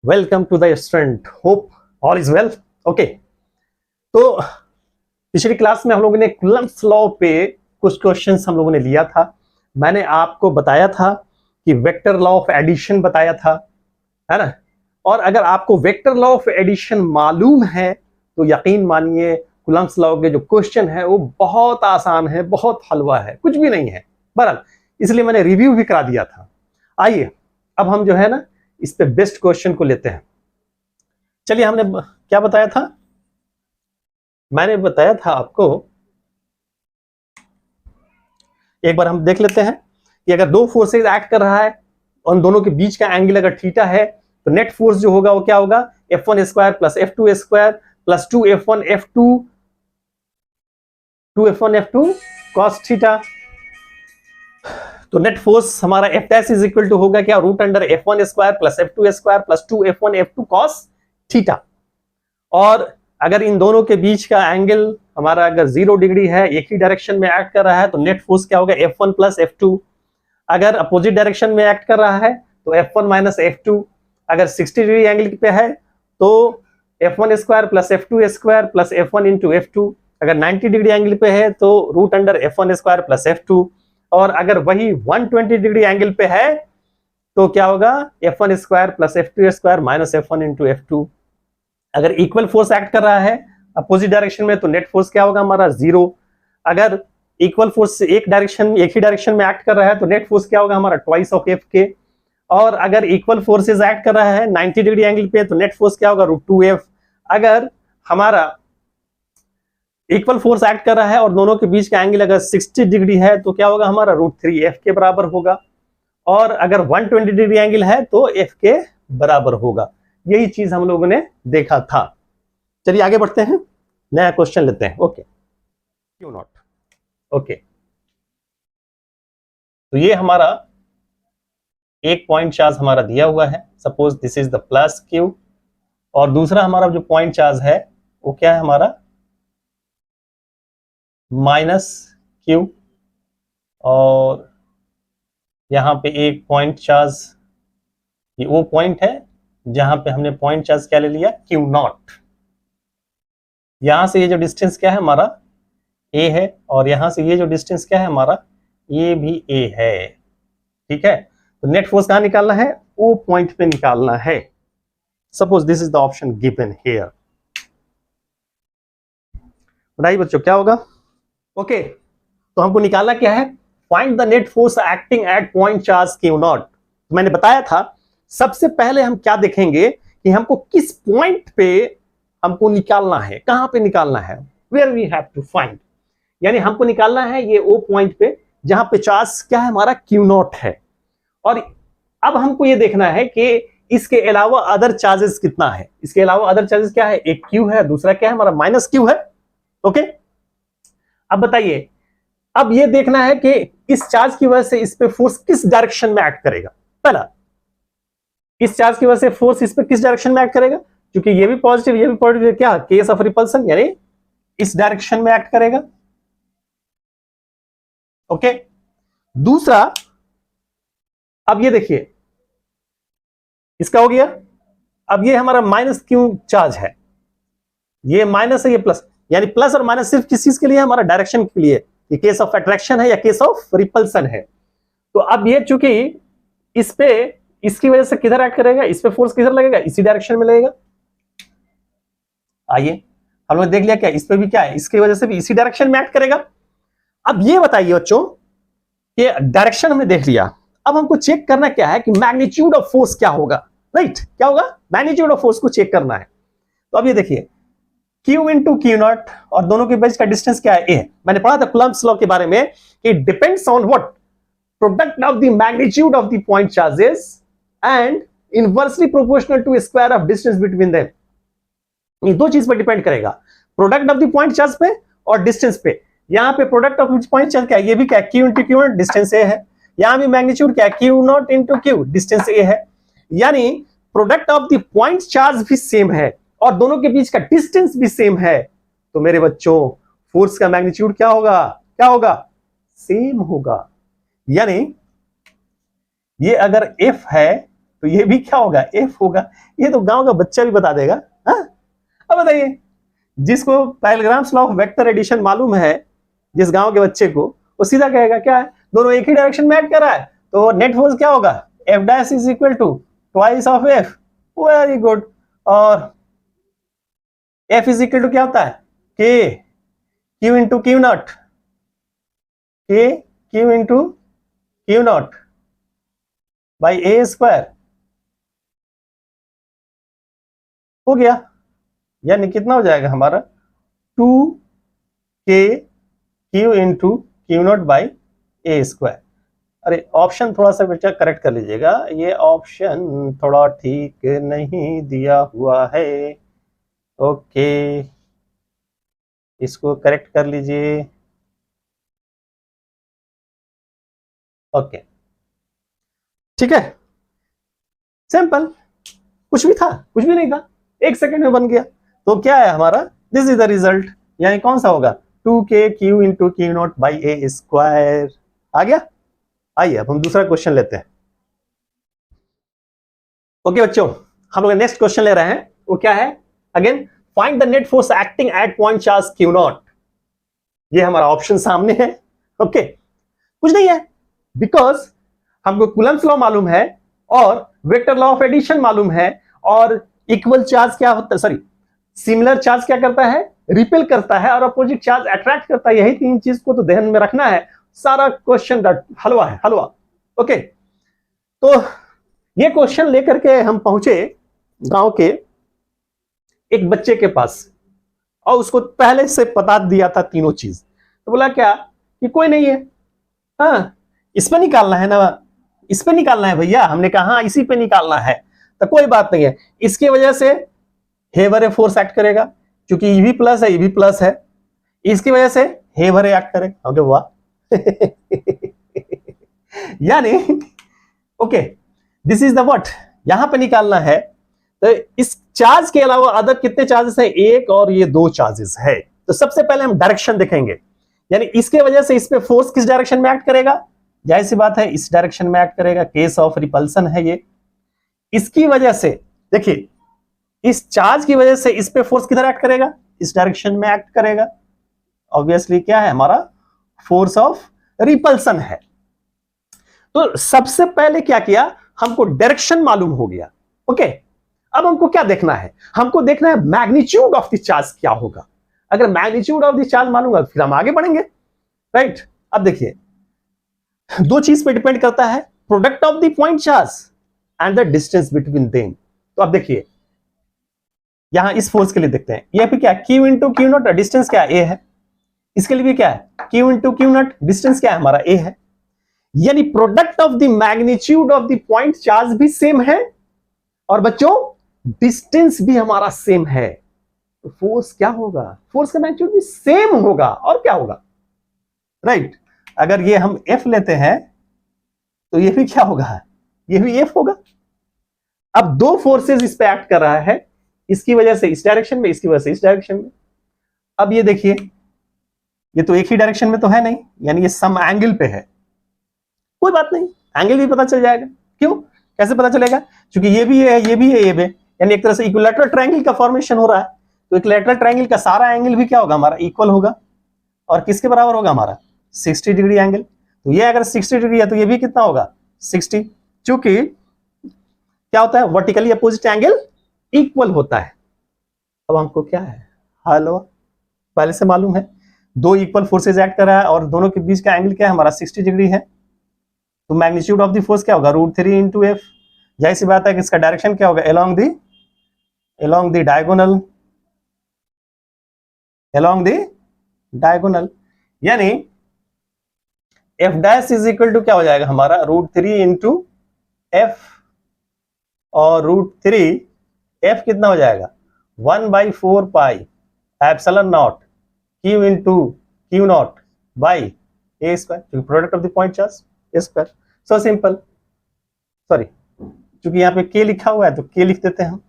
Welcome to the student, hope all is well. Okay, तो पिछली class में हम लोगों ने कूलम्ब्स लॉ पे कुछ क्वेश्चंस हम लोगों ने लिया था। मैंने आपको बताया था कि वेक्टर लॉ ऑफ एडिशन बताया था, है ना। और अगर आपको वेक्टर लॉ ऑफ एडिशन मालूम है तो यकीन मानिए कूलम्ब्स लॉ के जो क्वेश्चन है वो बहुत आसान है, बहुत हलवा है, कुछ भी नहीं है। बहरहाल इसलिए मैंने रिव्यू भी करा दिया था। आइए अब हम जो है ना इस पे बेस्ट क्वेश्चन को लेते हैं। चलिए, हमने क्या बताया था? मैंने बताया था आपको, एक बार हम देख लेते हैं कि अगर दो फोर्सेज एक्ट कर रहा है और उन दोनों के बीच का एंगल अगर थीटा है तो नेट फोर्स जो होगा वो क्या होगा? F1 square plus F2 square plus 2F1 F2 2F1 F2 cos theta. तो नेट फोर्स हमारा F dash is equal to होगा क्या? Root under F1 square plus F2 square plus 2F1 F2 cos theta. और अगर इन दोनों के बीच का angle हमारा अगर 0 डिग्री है, एक ही डायरेक्शन में एक्ट कर रहा है, तो नेट फोर्स क्या होगा? F1 plus F2। अगर अपोजिट डायरेक्शन में एक्ट कर रहा है तो F1 माइनस F2। अगर 60 डिग्री एंगल पे है तो F1 square plus F2 square plus F1 into F2। अगर 90 डिग्री एंगल पे है तो root under F1 square plus F2। और अगर वही 120 डिग्री एंगल पे है तो क्या होगा? F1 square plus F2 square minus F1 into F2। अगर इक्वल फोर्स एक्ट कर रहा है अपोजिट डायरेक्शन में तो नेट फोर्स क्या होगा हमारा? 0। अगर इक्वल फोर्स एक ही डायरेक्शन में एक्ट कर रहा है तो नेट फोर्स क्या होगा हमारा? ट्वाइस ऑफ एफ के। और अगर इक्वल फोर्सेस एक्ट कर रहा है 90 डिग्री एंगल पे तो नेट फोर्स क्या होगा? √2f। अगर हमारा इक्वल फोर्स एक्ट कर रहा है और दोनों के बीच का एंगल अगर 60 डिग्री है तो क्या होगा हमारा? √3f के बराबर होगा। और अगर 120 डिग्री एंगल है तो f के बराबर होगा। यही चीज हम लोगों ने देखा था। चलिए आगे बढ़ते हैं, नया क्वेश्चन लेते हैं। ओके, क्यों नॉट। ओके, तो ये हमारा एक पॉइंट चार्ज हमारा दिया हुआ है। Suppose this is the plus Q और दूसरा हमारा जो पॉइंट चार्ज है वो क्या है हमारा? Minus Q. और यहां पे एक पॉइंट चार्ज, ये वो पॉइंट है जहां पे हमने पॉइंट चार्ज क्या ले लिया? Q not. यहां से ये जो डिस्टेंस क्या है हमारा? ए है। और यहां से ये जो डिस्टेंस क्या है हमारा? ये भी ए है। ठीक है, तो नेट फोर्स कहां निकालना है? ओ पॉइंट पे निकालना है। Suppose this is the option given here. बताइए बच्चों क्या होगा? ओके, तो हमको निकालना क्या है? Find the net force acting at point charge Q not. मैंने बताया था सबसे पहले हम क्या देखेंगे कि हमको किस पॉइंट पे हमको निकालना है, कहां पे निकालना है, where we have to find. यानी हमको निकालना है ये ओ पॉइंट पे जहां पे चार्ज क्या है हमारा? क्यू नॉट है। और अब हमको ये देखना है कि इसके अलावा अदर चार्जेस कितना है। इसके अलावा अदर चार्जेस क्या है? एक क्यू है, दूसरा क्या है हमारा? माइनस क्यू है। ओके, अब बताइए, अब ये देखना है कि इस चार्ज की वजह से इस पे फोर्स किस डायरेक्शन में एक्ट करेगा। पहला, इस चार्ज की वजह से फोर्स इस पे किस डायरेक्शन में एक्ट करेगा? क्योंकि ये भी पॉजिटिव ये भी पॉजिटिव, क्या केस ऑफ रिपल्सन, यानी इस डायरेक्शन में एक्ट करेगा। ओके, दूसरा, अब ये देखिए इसका हो गया। अब ये हमारा माइनस क्यू चार्ज है, ये माइनस है ये प्लस, यानी प्लस और माइनस सिर्फ किस चीज के लिए? हमारा डायरेक्शन के लिए। ये केस ऑफ अट्रैक्शन है या केस ऑफ रिपल्सन है। तो अब ये चूंकि इस पे इसकी वजह से किधर एक्ट करेगा? इस पे फोर्स किधर लगेगा? इसी डायरेक्शन में लगेगा। आइए हम लोग देख लिया क्या इस पे भी क्या है? इसकी वजह से भी इसी डायरेक्शन में एक्ट करेगा। अब ये बताइए बच्चों, ये डायरेक्शन हमने देख लिया, अब हमको चेक करना क्या है कि मैग्नीट्यूड ऑफ फोर्स क्या होगा। राइट, क्या होगा? मैग्नीट्यूड ऑफ फोर्स को चेक करना है। तो अब ये देखिए Q इंटू क्यू नॉट और दोनों के बीच का डिस्टेंस क्या है? ए है। मैंने पढ़ा था कूलम्ब्स लॉ के बारे में कि depends on what? Product of the magnitude of the point charges and inversely proportional to square of distance between them. ये दो चीज पर डिपेंड करेगा, product of the point charge पे और डिस्टेंस पे। यहां पे प्रोडक्ट ऑफ पॉइंट चार्ज क्या है? ये भी क्या? Q into Q naught, distance A है। यहां भी मैग्नीट्यूड क्या है? Q naught into Q, distance A है। यानी product of the point charge भी सेम है और दोनों के बीच का डिस्टेंस भी सेम है। तो मेरे बच्चों फोर्स का मैग्नीट्यूड क्या होगा? क्या होगा? सेम होगा। यानी ये अगर F है तो ये भी क्या होगा, एफ होगा। ये तो गांव का बच्चा भी बता देगा। हाँ, अब बताइए, जिसको पैरेलग्राम्स लॉ ऑफ वेक्टर एडिशन मालूम है, जिस गांव के बच्चे को, वो सीधा कहेगा क्या है, दोनों एक ही डायरेक्शन में एक्ट कर रहा है, तो नेट फोर्स क्या होगा, F dash is equal to twice of F. Very good. और एफ इज इक्वल टू क्या होता है, K Q into Q naught, K Q into Q not by A square. हो गया, यानी कितना हो जाएगा हमारा, 2k Q into Q not by A square. अरे ऑप्शन थोड़ा सा बेटा करेक्ट कर लीजिएगा, ये ऑप्शन थोड़ा ठीक नहीं दिया हुआ है। ओके, इसको करेक्ट कर लीजिए। ओके, ठीक है, सिंपल, कुछ भी था, कुछ भी नहीं था, 1 सेकंड में बन गया। तो क्या है हमारा, दिस इज द रिजल्ट, यानी कौन सा होगा, 2k Q into Q not by A square. आ गया। आइए अब हम दूसरा क्वेश्चन लेते हैं। ओके बच्चों, हम लोग नेक्स्ट क्वेश्चन ले रहे हैं, वो क्या है, again find the net force acting at point charge Q not. ये हमारा ऑप्शन सामने है। ओके, कुछ नहीं है, बिकॉज हमको कूलम्ब्स लॉ मालूम है और वेक्टर लॉ ऑफ एडिशन मालूम है, और इक्वल चार्ज क्या होता है, सॉरी सिमिलर चार्ज क्या करता है, रिपेल करता है, और अपोजिट चार्ज अट्रैक्ट करता है। यही 3 चीज को तो ध्यान में रखना है। सारा क्वेश्चन हलवा है, हलवा। ओके, तो ये क्वेश्चन लेकर के हम पहुंचे गांव के एक बच्चे के पास, और उसको पहले से बता दिया था तीनों चीज। तो बोला क्या कि कोई नहीं है, हाँ इस पे निकालना है ना, इस पे निकालना है भैया। हमने कहा हाँ इसी पे निकालना है, तो कोई बात नहीं है। इसकी वजह से हेवर फोर्स एक्ट करेगा, क्योंकि ईवी प्लस है, ईवी प्लस है, इसकी वजह से हेवर एक्ट करेगा। ओके वाह यानी okay, this is the what, यहां पे निकालना है। तो इस चार्ज के अलावा अदर कितने चार्जेस है, एक और ये 2 चार्जेस है। तो सबसे पहले हम डायरेक्शन देखेंगे, यानी इसके वजह से इस पे फोर्स किस डायरेक्शन में एक्ट करेगा, जाहिर सी बात है इस डायरेक्शन में एक्ट करेगा, केस ऑफ रिपल्सन है ये। इसकी वजह से देखिए, इस चार्ज की वजह से इस पे फोर्स किधर एक्ट करेगा, इस डायरेक्शन में एक्ट करेगा। ऑब्वियसली क्या है हमारा, फोर्स ऑफ रिपल्सन है। तो सबसे पहले क्या किया, हमको डायरेक्शन मालूम हो गया। ओके, अब हमको क्या देखना है, हमको देखना है मैग्नीट्यूड ऑफ द चार्ज क्या होगा। अगर मैग्नीट्यूड ऑफ द चार्ज मालूंगा फिर हम आगे बढ़ेंगे, राइट। अब देखिए, 2 चीज पे डिपेंड करता है, product of the point charge and the distance between them. तो अब देखिए, यहां इस फोर्स के लिए देखते हैं, यह पे क्या, Q into Q naught, distance क्या A है, इसके लिए भी क्या है, Q into Q naught, distance क्या है हमारा A है। यानी product of the magnitude of the point charge भी सेम है, और बच्चों डिस्टेंस भी हमारा सेम है। तो फोर्स क्या होगा, फोर्स का मैग्नीट्यूड भी सेम होगा, और क्या होगा, राइट। अगर ये हम F लेते हैं तो ये भी क्या होगा, ये भी F होगा। अब 2 फोर्सेस इस पे एक्ट कर रहा है, इसकी वजह से इस डायरेक्शन में, इसकी वजह से इस डायरेक्शन में। अब ये देखिए, ये तो एक ही डायरेक्शन में तो है नहीं, यानी ये सम एंगल पे है। कोई बात नहीं, एंगल भी पता चल जाएगा। क्यों, कैसे पता चलेगा, क्योंकि ये भी है, ये भी है, ये भी, यानी एक तरह से इक्विलैटरल ट्रायंगल का फॉर्मेशन हो रहा है। तो इक्विलैटरल ट्रायंगल का सारा एंगल भी क्या होगा हमारा, इक्वल होगा, और किसके बराबर होगा हमारा, 60 डिग्री एंगल। तो ये अगर 60 डिग्री है तो ये भी कितना होगा, 60। चूंकि क्या होता है, वर्टिकली अपोजिट एंगल इक्वल होता है। अब हमको क्या है, हेलो, पहले से मालूम है 2 इक्वल फोर्सेज एक्ट कर रहा है, और दोनों के बीच का एंगल क्या है हमारा, 60 डिग्री है। तो मैग्नीट्यूड ऑफ द फोर्स क्या होगा, √3 इंटू एफ। जाहिर सी बात है कि इसका डायरेक्शन क्या होगा, along the diagonal, यानी F dash is equal to क्या हो जाएगा हमारा, √3 इंटू एफ, और √3 एफ कितना हो जाएगा, 1/4 pi epsilon naught Q into Q not by A square, क्योंकि product of the point charge A square. So simple, sorry क्योंकि यहाँ पे के लिखा हुआ है तो के लिख देते हैं हम,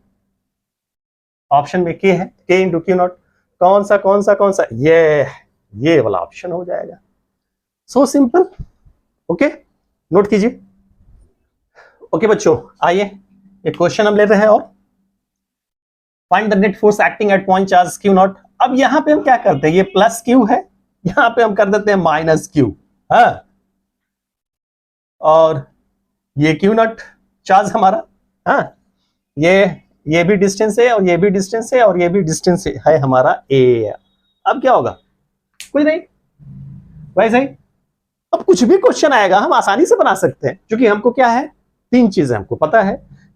ऑप्शन में के है, के इंटू क्यू नॉट। कौन सा, ये वाला ऑप्शन हो जाएगा। So simple. ओके, नोट कीजिए। ओके बच्चों, आइए एक क्वेश्चन हम ले रहे हैं और find the net force acting at point charge Q not. अब यहां पे हम क्या करते हैं, ये प्लस क्यू है, यहां पे हम कर देते हैं माइनस क्यू, हाँ, और ये क्यू नॉट चार्ज हमारा, हाँ, ये भी डिस्टेंस है और ये भी डिस्टेंस है और ये भी डिस्टेंस है हमारा ए। अब क्या होगा, कुछ नहीं, वैसे ही अब कुछ भी क्वेश्चन आएगा हम आसानी से बना सकते हैं, क्योंकि हमको क्या है, तीन चीजें हमको पता है,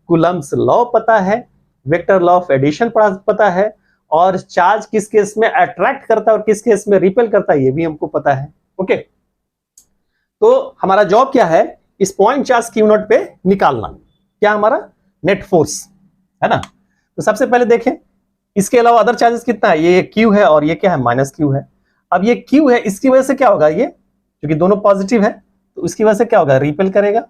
कूलम्ब्स लॉ पता है, वेक्टर लॉ ऑफ एडिशन पता है, और चार्ज किस केस में अट्रैक्ट करता है और किस केस में रिपेल करता है ये भी हमको पता है। ओके, तो हमारा जॉब क्या है, इस पॉइंट चार्ज क्यू नॉट पे निकालना, क्या हमारा नेट फोर्स है ना। तो सबसे पहले देखें, इसके अलावा अदर चार्जेस कितना है, ये क्यू है और ये क्या है, माइनस क्यू है। अब ये क्यू है, इसकी वजह से क्या होगा, ये क्योंकि दोनों पॉजिटिव है तो इसकी वजह से क्या होगा, रिपेल करेगा।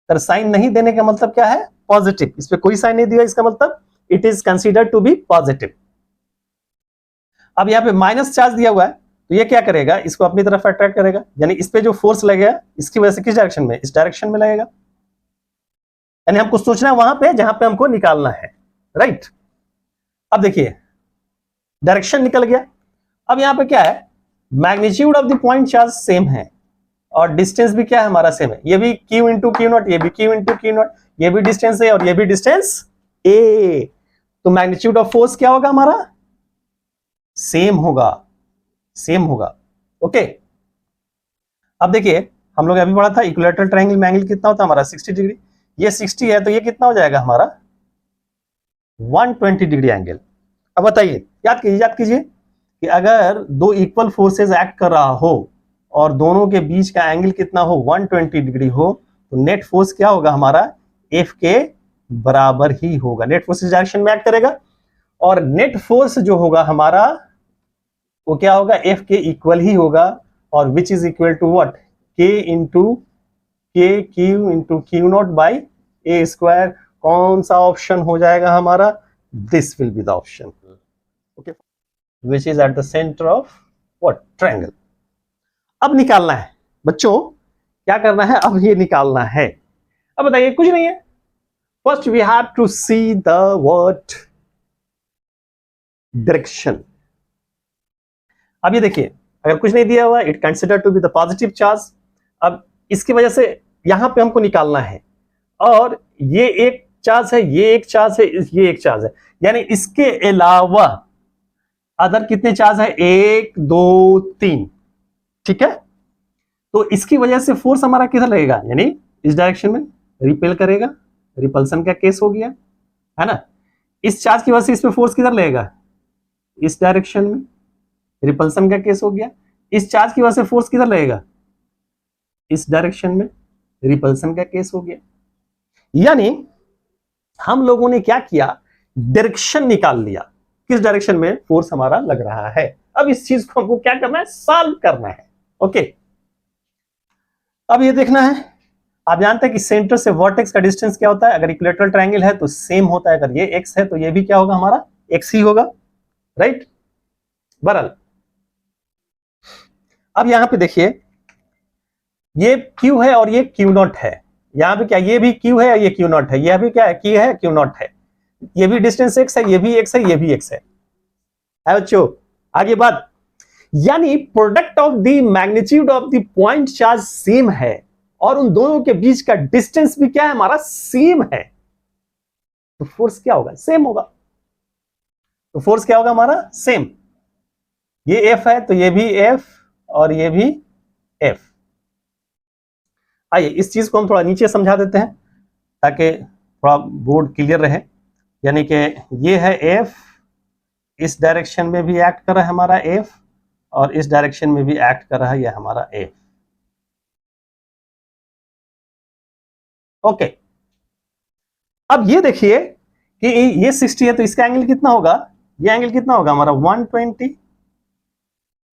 तर साइन नहीं देने का मतलब क्या है, पॉजिटिव, इस पे कोई साइन नहीं दिया, इसका मतलब it is considered to be positive. अब यहाँ पे माइनस चार्ज दिया हुआ है तो ये क्या करेगा, इसको अपनी तरफ अट्रैक्ट करेगा, यानी इस पे जो फोर्स लगेगा इसकी वजह से किस डायरेक्शन में, इस डायरेक्शन में लगेगा। यानी हमको सोचना है वहां पे जहां पे हमको निकालना है, राइट। अब देखिए डायरेक्शन निकल गया। अब यहां पे क्या है, magnitude of the point charge same है और डिस्टेंस भी क्या है हमारा सेम है, ये भी क्यू इंटू क्यू नॉट, ये भी क्यू इंटू क्यू नॉट, ये भी डिस्टेंस है और ये भी डिस्टेंस ए। तो मैग्नीट्यूड ऑफ फोर्स क्या होगा हमारा, सेम होगा, सेम होगा। ओके, अब देखिए हम लोग अभी पढ़ा था इक्विलैटरल ट्रायंगल में एंगल कितना होता है हमारा 60 डिग्री, ये 60 है तो ये कितना हो जाएगा हमारा 120 डिग्री एंगल। अब बताइए, याद कीजिए कि अगर दो इक्वल फोर्सेस एक्ट कर रहा हो और दोनों के बीच का एंगल कितना हो 120 डिग्री हो, तो नेट फोर्स क्या होगा हमारा, एफ के बराबर ही होगा। नेट फोर्स इस डायरेक्शन में एक्ट करेगा और नेट फोर्स जो होगा हमारा वो क्या होगा, एफ के इक्वल ही होगा, और which is equal to what, k into k Q into Q not by A square. कौन सा ऑप्शन हो जाएगा हमारा, this will be the option, okay, which is at the center of what, triangle. अब निकालना है बच्चों, क्या करना है, अब ये निकालना है। अब बताइए, कुछ नहीं है, first we have to see the what direction. अब ये देखिए, अगर कुछ नहीं दिया हुआ, it consider to be the positive charge. अब इसकी वजह से यहां पे हमको निकालना है, और ये एक चार्ज है, ये एक चार्ज है, ये एक चार्ज है, यानी इसके अलावा अदर कितने चार्ज है, 1 2 3, ठीक है। तो इसकी वजह से फोर्स हमारा किधर लगेगा, यानी इस डायरेक्शन में रिपेल करेगा, रिपल्सन का केस हो गया है ना। इस चार्ज की वजह से इस पे फोर्स किधर लगेगा, इस डायरेक्शन में, रिपल्सन का केस हो गया। इस चार्ज की वजह से फोर्स किधर लगेगा, इस डायरेक्शन में, रिपल्सन का केस हो गया। यानी हम लोगों ने क्या किया, डायरेक्शन निकाल लिया, किस डायरेक्शन में फोर्स हमारा लग रहा है। अब इस चीज को हमको क्या करना है, सॉल्व करना है। ओके, अब ये देखना है, आप जानते हैं कि सेंटर से वर्टेक्स का डिस्टेंस क्या होता है, अगर इक्विलैटरल ट्रायंगल है तो सेम होता है, अगर ये एक्स है तो ये भी क्या होगा हमारा एक्स ही होगा, राइट। बहरहाल अब यहां पे देखिए, ये क्यू है और ये क्यू नॉट है, यहां पे क्या, ये भी क्यू है और ये क्यू नॉट है, यह भी क्या है, क्यू है, क्यू नॉट है, ये भी डिस्टेंस एक्स है, ये भी एक्स है, ये भी एक्स है बच्चों। आगे बात, यानी product of the magnitude of the point charge same है और उन दोनों के बीच का डिस्टेंस भी क्या है हमारा, सेम है, तो फोर्स क्या होगा, सेम होगा। तो फोर्स क्या होगा हमारा, सेम। ये एफ है तो ये भी एफ और ये भी एफ। आइए इस चीज को हम थोड़ा नीचे समझा देते हैं ताकि थोड़ा बोर्ड क्लियर रहे। यानी कि ये है एफ, इस डायरेक्शन में भी एक्ट कर रहा है हमारा एफ, और इस डायरेक्शन में भी एक्ट कर रहा है यह हमारा एफ। ओके, अब ये देखिए कि ये 60 है तो इसका एंगल कितना होगा, ये एंगल कितना होगा हमारा 120,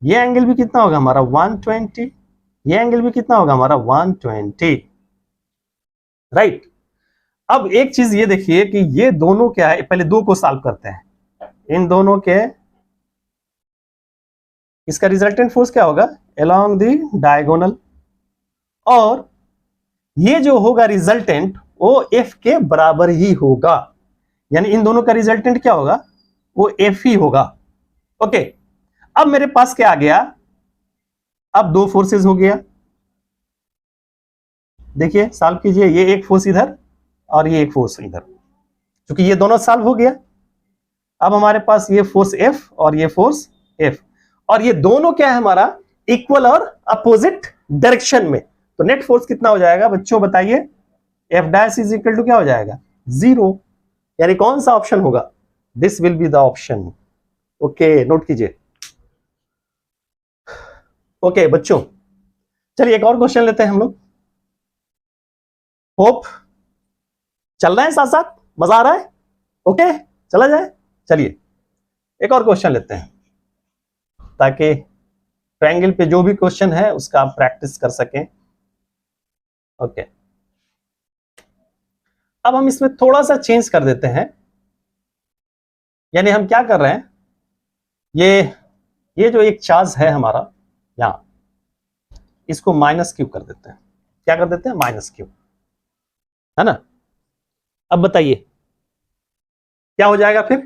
ये एंगल भी कितना होगा हमारा 120, ये एंगल भी कितना होगा हमारा 120, राइट। अब एक चीज ये देखिए कि ये दोनों क्या है, पहले दो को सॉल्व करते हैं, इन दोनों के इसका रिजल्टेंट फोर्स क्या होगा अलोंग द डायगोनल, और ये जो होगा रिजल्टेंट वो एफ के बराबर ही होगा, यानी इन दोनों का रिजल्टेंट क्या होगा, वो एफ ही होगा। ओके, अब मेरे पास क्या आ गया, अब दो फोर्सेस हो गया। देखिए सॉल्व कीजिए, ये एक फोर्स इधर और ये एक फोर्स इधर, क्योंकि ये दोनों सॉल्व हो गया। अब हमारे पास ये फोर्स एफ और ये फोर्स एफ, और ये दोनों क्या है हमारा, इक्वल और अपोजिट डायरेक्शन में। तो नेट फोर्स कितना हो जाएगा बच्चों बताइए, f dash is equal to क्या हो जाएगा, 0। यानी कौन सा ऑप्शन होगा, this will be the option. Okay, note कीजिए। ओके बच्चों, चलिए एक और क्वेश्चन लेते हैं हम लोग। होप चल रहा है साथ साथ, मजा आ रहा है। ओके चला जाए, चलिए एक और क्वेश्चन लेते हैं, ताकि ट्रायंगल पे जो भी क्वेश्चन है उसका आप प्रैक्टिस कर सकें। ओके, अब हम इसमें थोड़ा सा चेंज कर देते हैं, यानी हम क्या कर रहे हैं, ये जो एक चार्ज है हमारा यहां, इसको माइनस क्यू कर देते हैं। क्या कर देते हैं, माइनस क्यू, है ना। अब बताइए क्या हो जाएगा फिर,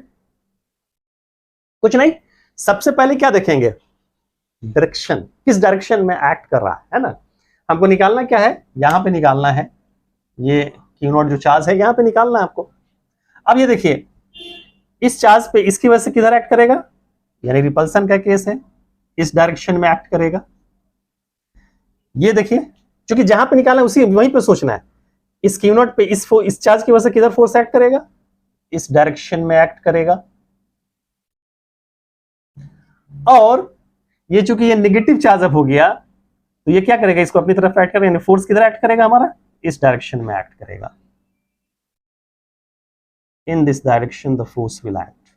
कुछ नहीं, सबसे पहले क्या देखेंगे, डायरेक्शन, किस डायरेक्शन में एक्ट कर रहा है ना। हमको निकालना क्या है, यहां पे निकालना है, ये क्यू नॉट जो चार्ज है यहां पे निकालना है आपको। अब ये देखिए, इस चार्ज पे इसकी वजह से किधर एक्ट करेगा, यानी रिपल्सन का केस है, इस डायरेक्शन में एक्ट करेगा। ये देखिए, क्योंकि जहां पे निकालना है उसी वहीं पे सोचना है, इस क्यू नॉट पे इस चार्ज की वजह से किधर फोर्स एक्ट करेगा, इस डायरेक्शन में एक्ट करेगा। और ये चूंकि ये नेगेटिव चार्ज अब हो गया, तो ये क्या करेगा, इसको अपनी तरफ एक्ट करेगा, फोर्स किधर एक्ट करेगा हमारा, इस डायरेक्शन में एक्ट करेगा। In this direction the force will act.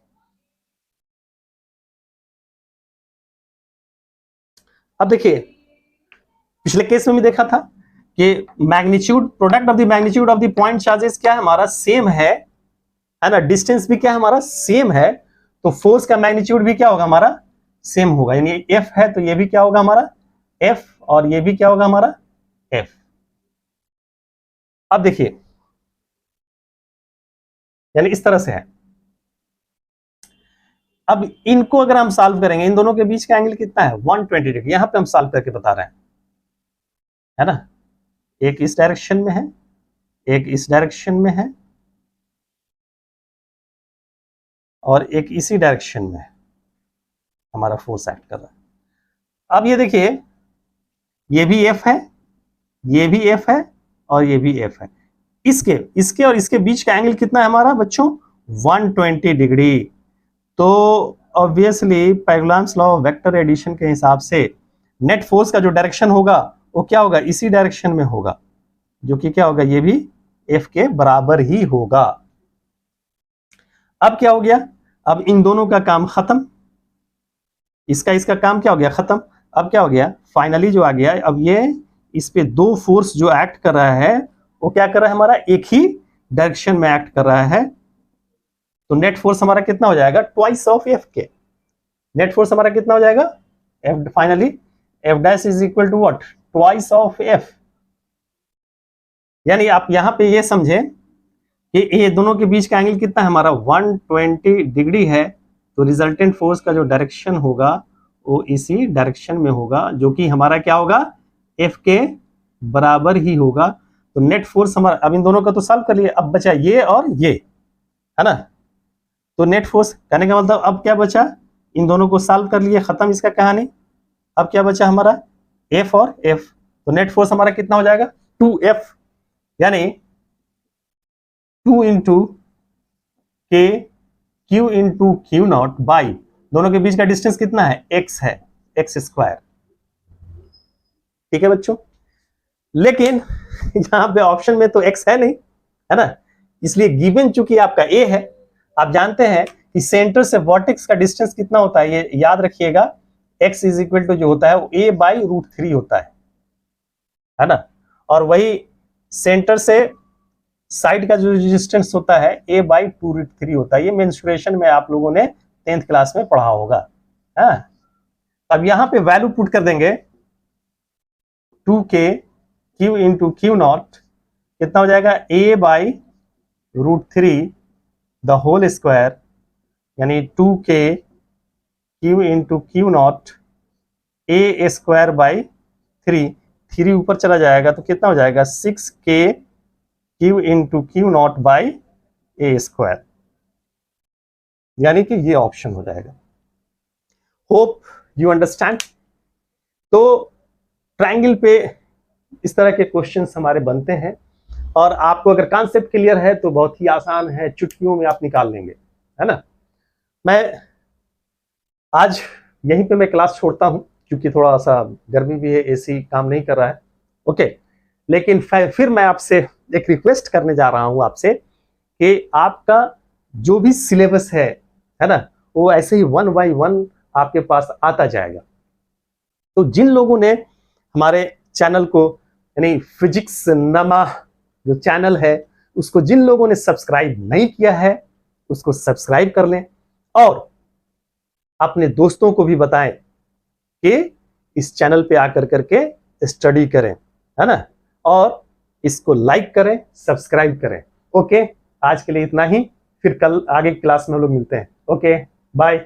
अब देखिए, पिछले केस में भी देखा था कि magnitude, product of the magnitude of the point charges क्या है हमारा, सेम है ना, डिस्टेंस भी क्या है हमारा, सेम है, तो फोर्स का मैग्नीट्यूड भी क्या होगा हमारा, सेम होगा। यानी एफ है तो ये भी क्या होगा हमारा एफ, और ये भी क्या होगा हमारा एफ। अब देखिए, यानी इस तरह से है। अब इनको अगर हम सॉल्व करेंगे, इन दोनों के बीच का एंगल कितना है, 120 डिग्री, यहां पे हम सॉल्व करके बता रहे हैं, है ना। एक इस डायरेक्शन में है, एक इस डायरेक्शन में है, और एक इसी डायरेक्शन में है, हमारा फोर्स एक्ट कर रहा है। अब ये देखिए, ये भी एफ है, ये भी एफ है, और ये भी एफ है। इसके और इसके बीच का एंगल कितना है हमारा बच्चों, 120 डिग्री। तो obviously parallel law of vector addition के हिसाब से नेट फोर्स का जो डायरेक्शन होगा वो क्या होगा, इसी डायरेक्शन में होगा, जो कि क्या होगा, ये भी एफ के बराबर ही होगा। अब क्या हो गया, अब इन दोनों का काम खत्म, इसका काम क्या हो गया, खत्म। अब क्या हो गया, फाइनली जो आ गया, अब ये इस पे दो फोर्स जो एक्ट कर रहा है वो क्या कर रहा है हमारा, एक ही डायरेक्शन में एक्ट कर रहा है। तो नेट फोर्स हमारा कितना हो जाएगा, ट्वाइस ऑफ एफ के। नेट फोर्स हमारा कितना हो जाएगा, f, finally f dash is equal to what, twice of f. यानी आप यहां पे ये समझे कि ये दोनों के बीच का एंगल कितना है हमारा, 120 डिग्री है। तो रिजल्टेंट फोर्स का जो डायरेक्शन होगा वो इसी डायरेक्शन में होगा, जो कि हमारा क्या होगा, एफ के बराबर ही होगा। तो नेट फोर्स हमारा, अब इन दोनों का तो सॉल्व कर लिए, अब बचा ये और ये, है ना। तो नेट फोर्स कहने का मतलब अब क्या बचा, इन दोनों को सॉल्व कर लिए, खत्म इसका कहानी। अब क्या बचा हमारा, एफ और एफ। तो नेट फोर्स हमारा कितना हो जाएगा, 2F, यानी 2 into k Q into Q not by, दोनों के बीच का डिस्टेंस कितना है, x है, x स्क्वायर। ठीक है बच्चों, लेकिन यहां पे ऑप्शन में तो x है नहीं, है ना, इसलिए गिवन चूंकि आपका a है। आप जानते हैं कि सेंटर से वर्टेक्स का डिस्टेंस कितना होता है, ये याद रखिएगा, x इज इक्वल टू जो होता है वो a बाई √3 होता है ना। और वही सेंटर से साइड का जो डिस्टेंस होता है a बाई 2√3 होता है। ये मेंस्ट्रुएशन में आप लोगों ने 10th क्लास में पढ़ा होगा। हाँ, अब यहां पे वैल्यू पुट कर देंगे 2k q into Q not कितना हो जाएगा, a by √3 the whole square, यानी 2k q into Q not a square by 3 ऊपर चला जाएगा तो कितना हो जाएगा, 6k q into Q not by a square, यानी कि ये ऑप्शन हो जाएगा। Hope you understand. तो ट्रायंगल पे इस तरह के क्वेश्चंस हमारे बनते हैं, और आपको अगर कॉन्सेप्ट क्लियर है तो बहुत ही आसान है, चुटकियों में आप निकाल लेंगे, है ना। मैं आज यहीं पे मैं क्लास छोड़ता हूं, क्योंकि थोड़ा सा गर्मी भी है, एसी काम नहीं कर रहा है। ओके, लेकिन फिर मैं आपसे एक रिक्वेस्ट करने जा रहा हूं आपसे कि आपका जो भी सिलेबस है ना, वो ऐसे ही 1 बाय 1 आपके पास आता जाएगा। तो जिन लोगों ने हमारे चैनल को, यानी फिजिक्स नमा जो चैनल है, उसको जिन लोगों ने सब्सक्राइब नहीं किया है उसको सब्सक्राइब कर लें, और अपने दोस्तों को भी बताएं कि इस चैनल पे आकर करके स्टडी करें, है ना, और इसको लाइक करें, सब्सक्राइब करें। ओके, आज के लिए इतना ही, फिर कल आगे क्लास में हम लोग मिलते हैं। Okay, bye.